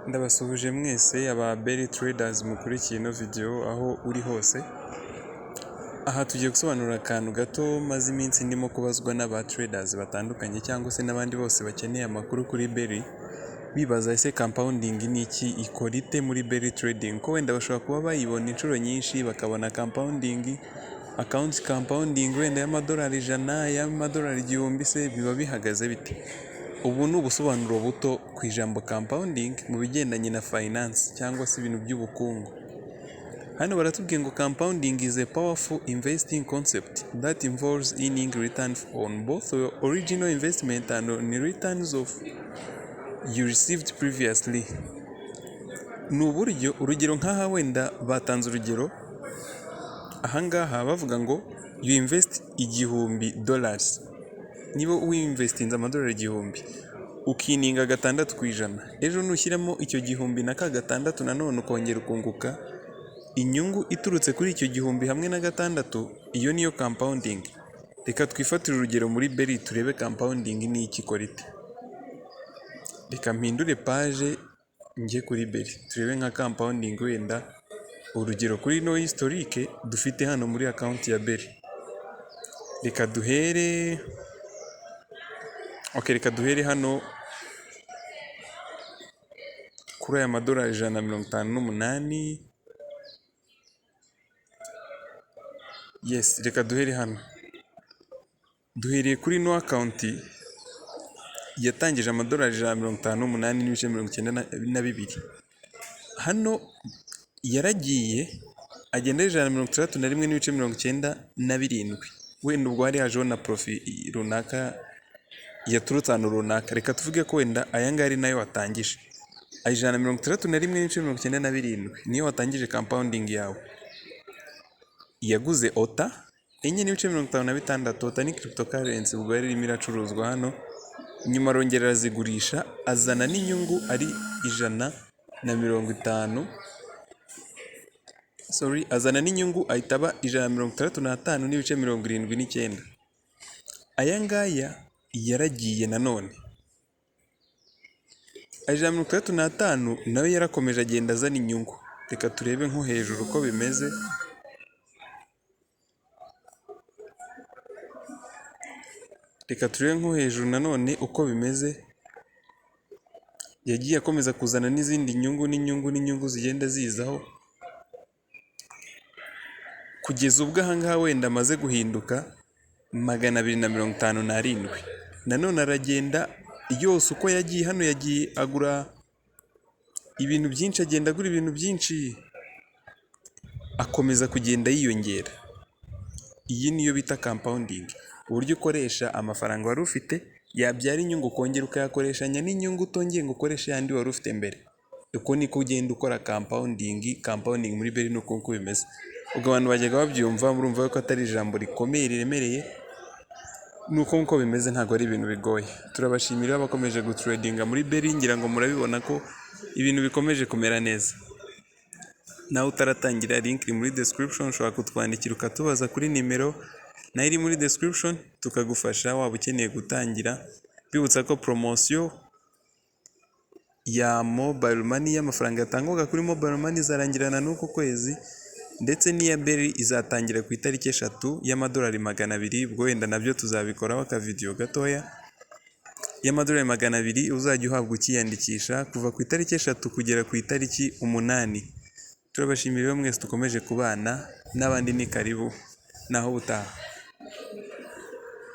Ndabasuhuje mwese aba Berry Traders mukurikiye ino video aho uri hose. Aha tugiye gusobanura akantu gato maze iminsi ndimo kubazwa n'aba traders batandukanye cyangwa se n'abandi bose bakeneye amakuru kuri Berry. Bibaza ese compounding ni iki, ikora ite muri Berry Trading? Ko wenda bashobora kuba bayibona inshuro nyinshi bakabona compounding, account compounding wenda y'amadolari 100, y'amadolari 1000 se biba bihagaze bite? Ubu ni ubusobanuro buto ku ijambo compounding mu bigendanye na finance cyangwa se ibintu by'ubukungu. Hano baratubwiye ngo compounding is a powerful investing concept that involves earning returns on both your original investment and on returns of you received previously. Ni uburyo, urugero nk'aha wenda batanze urugero ahangaha bavuga ngo you invest $1,000. Niba uinvestinze amadolari 1,000 ukininga 6%, ejo nushyiramo icyo 1,000 na ka 6 nanone ukongera ukunguka inyungu iturutse kuri icyo 1,000 hamwe na 6, iyo niyo compounding. Reka twifatire urugero muri Berry turebe compounding ni iki ikora ite. Reka mpindure page njye kuri Berry turebe nka compounding wenda urugero kuri no historique dufite hano muri account ya Berry. Reka duhere hano kuri aya madolari 158. Yes, reka duhere hano. Duhereye kuri no account yatangije amadolari 158.92. Hano yaragiye agenda 161.97. Wenda ubwo hari hajeho na profit runaka yaturutse ahantu runaka. Reka tuvuge ko wenda aya ngari nayo watangije 161.97 niyo watangije compounding yawe. Yaguze OTA 4.56. OTA ni cryptocurrency ubwo yari irimo iracuruzwa hano, nyuma arongera arazigurisha azana n'inyungu ari 150. Azana n'inyungu ahitaba 165.79. Aya ngaya yaragiye nanone 165 nawe yarakomeje agenda azana inyungu. Reka turebe nko hejuru uko bimeze. Reka turebe nko hejuru nanone uko bimeze. Yagiye akomeza kuzana n'izindi nyungu zigenda zizaho kugeza ubwo ahangaha wenda amaze guhinduka 257. Nanone aragenda yose uko yagiye hano, yagiye agura ibintu byinshi, agenda agura ibintu byinshi, akomeza kugenda yiyongera. Iyi niyo bita compounding, uburyo ukoresha amafaranga wari ufite yabyara inyungu ukongera ukayakoreshanya n'inyungu utongeye ngo ukoreshe yandi wari ufite mbere. Uko niko ugenda ukora compounding muri Berry nuko bimeze. Ubwo abantu bajyaga babyumva murumva ko atari ijambo rikomeye riremereye, nuko nko bimeze, ntago ari ibintu bigoye. Turabashimira abakomeje gutradinga muri Berry, ngira ngo murabibona ko ibintu bikomeje kumera neza. Nawe utaratangira, link iri muri description, ushobora kutwandikira ukatubaza kuri nimero nayo iri muri description tukagufasha waba ukeneye gutangira. Bibutsa ko promotion ya mobile money y'amafaranga yatangwaga kuri mobile money izarangirana n'uko kwezi, ndetse n'iya Berry izatangira ku itariki 3 y'amadolari 200. Ubwo wenda nabyo tuzabikoraho aka video gatoya. Y'amadolari 200 uzajya uhabwa ukiyandikisha kuva ku itariki 3 kugera ku itariki 8. Turabashimira mwese dukomeje kubana, n'abandi ni karibu naho butaha.